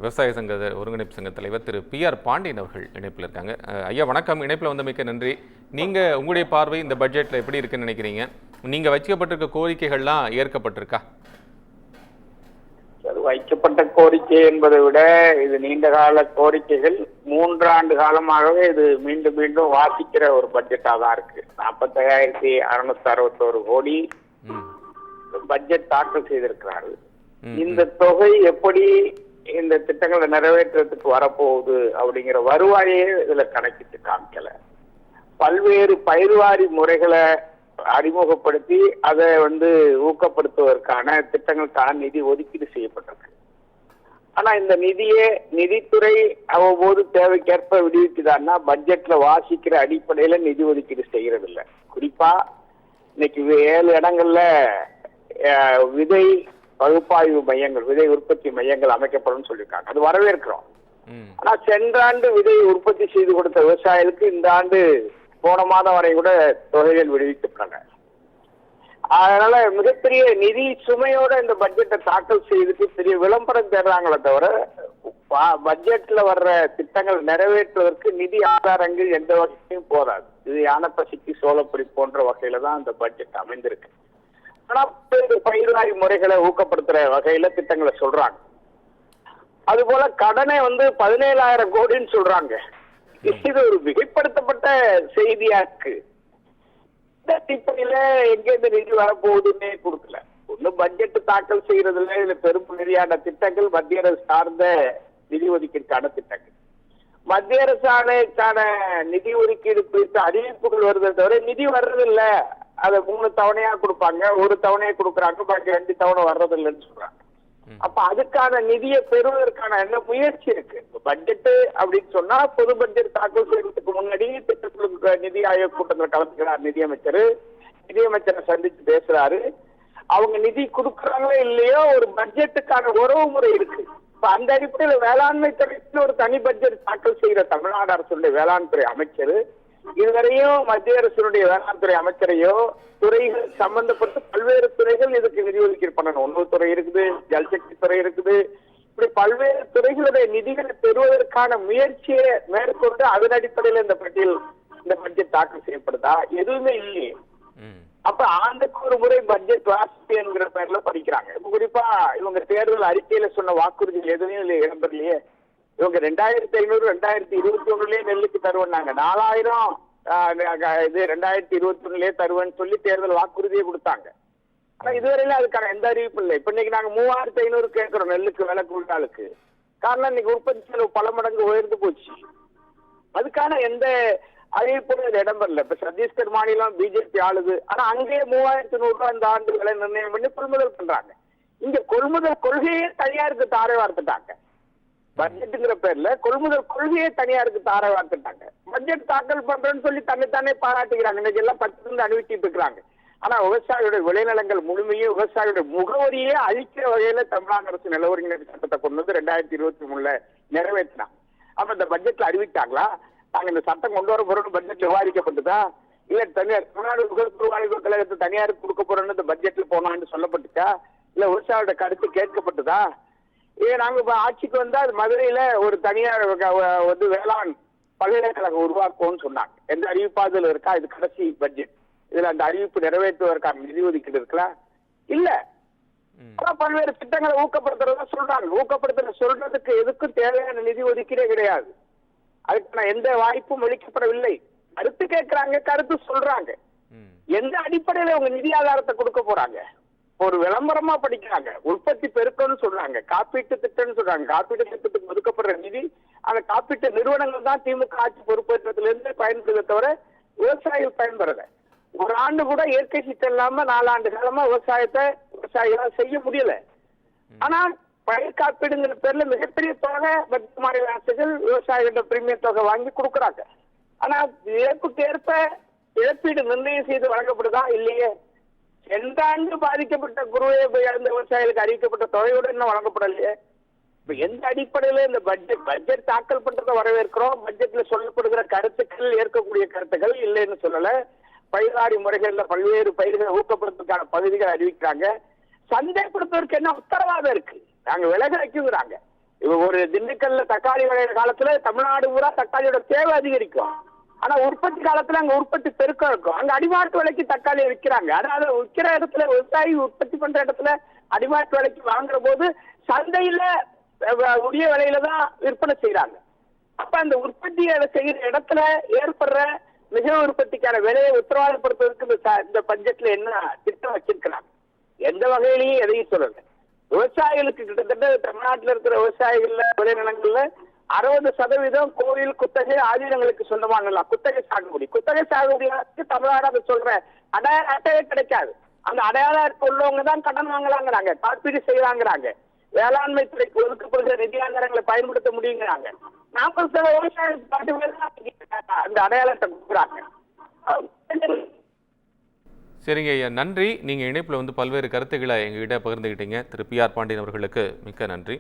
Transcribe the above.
விவசாய சங்க ஒருங்கிணைப்பு சங்க தலைவர் திரு PR பாண்டியன் அவர்கள் இணைப்பில் இருக்காங்க. ஐயா வணக்கம். இணைப்பில் வந்தமைக்க நன்றி. நீங்கள் உங்களுடைய பார்வை இந்த பட்ஜெட்டில் எப்படி இருக்குன்னு நினைக்கிறீங்க? நீங்கள் வைக்கப்பட்டிருக்க கோரிக்கைகள்லாம் ஏற்கப்பட்டிருக்கா? வைக்கப்பட்ட கோரிக்கை என்பதை விட இது நீண்ட கால கோரிக்கைகள். 3 ஆண்டு காலமாகவே இது மீண்டும் மீண்டும் வாசிக்கிற ஒரு பட்ஜெட்டா தான் இருக்கு. 45,661 கோடி பட்ஜெட் தாக்கல் செய்திருக்கிறார்கள். இந்த தொகை எப்படி இந்த திட்டங்களை நிறைவேற்றுறதுக்கு வரப்போகுது அப்படிங்கிற வருவாயே இதுல கணக்கிட்டு காமிக்கல. பல்வேறு பயிர்வாரி முறைகளை அறிமுகப்படுத்தி அதை ஊக்கப்படுத்துவதற்கான திட்டங்களுக்கான நிதி ஒதுக்கீடு செய்யப்பட்டிருக்கு. ஆனா இந்த நிதித்துறை அவ்வப்போது தேவைக்கேற்ப விடுவிக்குதான்னா பட்ஜெட்ல வாசிக்கிற அடிப்படையில நிதி ஒதுக்கீடு செய்யறது இல்லை. குறிப்பா இன்னைக்கு 7 இடங்கள்ல விதை பகுப்பாய்வு மையங்கள், விதை உற்பத்தி மையங்கள் அமைக்கப்படும் சொல்லியிருக்காங்க. அது வரவேற்கிறோம். ஆனா சென்ற ஆண்டு விதை உற்பத்தி செய்து கொடுத்த விவசாயிகளுக்கு இந்த ஆண்டு போன மாதம் வரை கூட தொகைகள் விடுவிக்கப்பட்டன. அதனால மிகப்பெரிய நிதி சுமையோட இந்த பட்ஜெட்டை தாக்கல் செய்துட்டு பெரிய விளம்பரம் தேடுறாங்களே தவிர பட்ஜெட்ல வர்ற திட்டங்கள் நிறைவேற்றுவதற்கு நிதி ஆதாரங்கள் எந்த வகையிலும் போதாது. இது யானப்பசிக்கு சோளப்பொடி போன்ற வகையில தான் இந்த பட்ஜெட் அமைந்திருக்கு. ஆனா பயிர்வாரி முறைகளை ஊக்கப்படுத்துற வகையில திட்டங்களை சொல்றாங்க. அது போல கடனை 17,000 கோடின்னு சொல்றாங்க. இது ஒரு மிகைப்படுத்தப்பட்ட செய்தியா இருக்கு. இந்த திட்டத்தில எங்க நிதி வரப்போகுதுன்னே கொடுக்கல. ஒண்ணு பட்ஜெட் தாக்கல் செய்யறதுல இதுல பெரும் நிதியான திட்டங்கள் மத்திய அரசு சார்ந்த நிதி ஒதுக்கீடுக்கான திட்டங்கள். மத்திய அரசாணைக்கான நிதி ஒதுக்கீடு குறித்த அறிவிப்புகள் வருவதை தவிர நிதி வர்றதில்லை. அதை 3 தவணையா கொடுப்பாங்க, ஒரு தவணையை கொடுக்குறாங்க, பாக்கி 2 தவணை வர்றது இல்லைன்னு சொல்றாங்க. அப்ப அதுக்கான நிதியை பெறுவதற்கான என்ன முயற்சி இருக்கு? பட்ஜெட் அப்படின்னு சொன்னா பொது பட்ஜெட் தாக்கல் செய்யறதுக்கு முன்னாடி திட்டக்குழு நிதி ஆயோக் கூட்டத்தில் கலந்துக்கிறார் நிதியமைச்சரை சந்திச்சு பேசுறாரு. அவங்க நிதி கொடுக்குறாங்களோ இல்லையோ ஒரு பட்ஜெட்டுக்கான உறவு முறை இருக்கு. இப்ப அந்த அடிப்படையில் வேளாண்மை துறைக்கு ஒரு தனி பட்ஜெட் தாக்கல் செய்கிற தமிழ்நாடு அரசுடைய வேளாண் துறை அமைச்சர் இதுவரையும் மத்திய அரசுடைய வேளாண் துறை அமைச்சரையோ துறைகள் சம்பந்தப்பட்ட பல்வேறு துறைகள் இதுக்கு நிதி ஒதுக்கீடு பண்ணணும். உணவுத்துறை இருக்குது, ஜல்சக்தி துறை இருக்குது, இப்படி பல்வேறு துறைகளுடைய நிதிகளை பெறுவதற்கான முயற்சியை மேற்கொண்டு அதன் அடிப்படையில் இந்த பட்ஜெட் தாக்கல் செய்யப்படுதா? எதுவுமே இல்லையே. அப்ப ஆண்டுக்கு ஒரு முறை பட்ஜெட் வாசிப்பு என்கிற பேர்ல படிக்கிறாங்க. குறிப்பா இவங்க தேர்தல் அறிக்கையில சொன்ன வாக்குறுதிகள் எதுவுமே இடம்பெறலையே. இவங்க 2,500 2021 நெல்லுக்கு தருவன்னாங்க. 4,000 இது 2021 தருவேன்னு சொல்லி தேர்தல் வாக்குறுதியை கொடுத்தாங்க. ஆனா இதுவரையில அதுக்கான எந்த அறிவிப்பு இல்லை. இப்ப இன்னைக்கு நாங்க 3,500 கேட்கிறோம் நெல்லுக்கு விலை கூட்டாளுக்கு. காரணம் இன்னைக்கு உற்பத்தி செலவு பல மடங்கு உயர்ந்து போச்சு. அதுக்கான எந்த அறிவிப்பும் இது இடம்பெறல. இப்ப சத்தீஸ்கர் மாநிலம் பிஜேபி ஆளுது. ஆனா அங்கேயே 3,100 ரூபாய் இந்த ஆண்டு விலை நிர்ணயம் பண்ணி கொள்முதல் பண்றாங்க. இங்க கொள்முதல் கொள்கையே தனியாருக்கு தாரை வார்த்துட்டாங்க. பட்ஜெட்டுங்கிற பேர்ல கொள்முதல் கொள்கையை தனியாருக்கு தாரை வார்த்துட்டாங்க. பட்ஜெட் தாக்கல் பண்றேன்னு சொல்லி தன்னைத்தானே பாராட்டுகிறாங்க. இன்னைக்கு எல்லாம் 10 அனுபவிச்சுட்டு இருக்கிறாங்க. ஆனா விவசாயியுடைய விளைநிலங்கள் முழுமையும் விவசாயியுடைய முகவரியே அழிக்கிற வகையில தமிழ்நாடு அரசு நில ஒருங்கிணைப்பு சட்டத்தை கொண்டு 2023 நிறைவேற்றினாங்க. அப்ப இந்த பட்ஜெட்ல அறிவித்தாங்களா நாங்க இந்த சட்டம் கொண்டு வர போறோம்னு பட்ஜெட்ல விவாதிக்கப்பட்டுதா? இல்ல தனியார் தமிழ்நாடு நுகர்வோர் கழகத்தை தனியாருக்கு கொடுக்க போறோம்னு இந்த பட்ஜெட்ல போனான்னு சொல்லப்பட்டுச்சா? இல்ல விவசாயியோட கருத்து கேட்கப்பட்டுதா? நாங்க இப்ப ஆட்சிக்கு வந்தா மதுரையில ஒரு தனியார் வேளாண் பல்கலைக்கழகம் உருவாக்குவோம்னு சொன்னாங்க. எந்த அறிவிப்பாதுல இருக்கா? இது கடைசி பட்ஜெட். இதுல அந்த அறிவிப்பு நிறைவேற்றுவதற்கான நிதி ஒதுக்கீடு இருக்கலாம் இல்ல. ஆனா பல்வேறு திட்டங்களை ஊக்கப்படுத்துறதா சொல்றாங்க. ஊக்கப்படுத்துற சொல்றதுக்கு எதுக்கும் தேவையான நிதி ஒதுக்கீடே கிடையாது. அதுக்கான எந்த வாய்ப்பும் அளிக்கப்படவில்லை. கருத்து கேட்கிறாங்க, கருத்து சொல்றாங்க. எந்த அடிப்படையில உங்க நிதி ஆதாரத்தை கொடுக்க போறாங்க? ஒரு விளம்பரமா படிக்கிறாங்க. உற்பத்தி பெருக்கம்னு சொல்றாங்க, காப்பீட்டு திட்டம்னு சொல்றாங்க. காப்பீட்டு திட்டத்துக்கு ஒதுக்கப்படுற நிதி அந்த காப்பீட்டு நிறுவனங்கள் தான் திமுக ஆட்சி பொறுப்பேற்றதுல இருந்து பயன்படுத்த தவிர விவசாயிகள் பயன்பெறல. ஒரு ஆண்டு கூட இயற்கை சிக்கல் இல்லாம 4 ஆண்டு காலமா விவசாயிகளால் செய்ய முடியல. ஆனா பயிர் காப்பீடுங்கிற பேர்ல மிகப்பெரிய தொகை மத்திய மாநில அரசுகள் விவசாயிகளிடம் பிரீமியம் தொகை வாங்கி கொடுக்குறாங்க. ஆனா இழப்புக்கு ஏற்ப இழப்பீடு நிர்ணயம் செய்து வழங்கப்படுதா? இல்லையே. சென்ற ஆண்டு பாதிக்கப்பட்ட குருவையை இழந்த விவசாயிகளுக்கு அறிவிக்கப்பட்ட தொகையோடு இன்னும் வழங்கப்படலையே. இப்ப எந்த அடிப்படையில இந்த பட்ஜெட் தாக்கல் பண்றதை வரவேற்கிறோம். பட்ஜெட்ல சொல்லப்படுகிற கருத்துக்கள் ஏற்கக்கூடிய கருத்துக்கள் இல்லைன்னு சொல்லல. பயிர்வாரி முறைகள்ல பல்வேறு பயிர்களை ஊக்கப்படுத்துவதற்கான பகுதிகள் அறிவிக்கிறாங்க. சந்தைப்படுத்துவதற்கு என்ன உத்தரவாதம் இருக்கு? நாங்க விலக வைக்கிறாங்க. ஒரு திண்டுக்கல்ல தக்காளி விளையிற காலத்துல தமிழ்நாடு பூரா தக்காளியோட தேவை அதிகரிக்கும். ஆனா உற்பத்தி காலத்துல அங்க உற்பத்தி பெருக்கம் இருக்கும். அங்க அடிமாட்டு விலைக்கு தக்காளியை விற்கிறாங்க. அதனால விற்கிற இடத்துல விவசாயி உற்பத்தி பண்ற இடத்துல அடிமாட்டு விலைக்கு வாங்குற போது சந்தையில உரிய விலையில தான் விற்பனை செய்யறாங்க. அப்ப அந்த உற்பத்தி செய்யற இடத்துல ஏற்படுற மிக உற்பத்திக்கான விலையை உத்தரவாதப்படுத்துவதற்கு இந்த பட்ஜெட்ல என்ன திட்டம் வச்சிருக்கிறாங்க? எந்த வகையிலையும் எதையும் சொல்லல. விவசாயிகளுக்கு கிட்டத்தட்ட தமிழ்நாட்டில் இருக்கிற விவசாயிகள்ல விளைநிலங்கள்ல 60% கோயில் குத்தகை ஆதீனங்களுக்கு சொந்தமானலாம். குத்தகை சாகுபடிக்கு தமிழ்நாடு அதை சொல்ற அடையாள அட்டையே கிடைக்காது. அந்த அடையாள அட்டை உள்ளவங்க தான் கடன் வாங்கலாங்கிறாங்க, காப்பீடு செய்யலாங்கிறாங்க, வேளாண்மை துறைக்கு ஒதுக்கப்படுகிற நிதி ஆதாரங்களை பயன்படுத்த முடியுங்கிறாங்க. 40% விவசாயிகள் அந்த அடையாள அட்டை கொடுக்குறாங்க. சரிங்க ஐயா, நன்றி. நீங்கள் இணைப்பில் வந்து பல்வேறு கருத்துக்களை எங்ககிட்ட பகிர்ந்துக்கிட்டீங்க. திரு பி.ஆர். பாண்டியன் அவர்களுக்கு மிக்க நன்றி.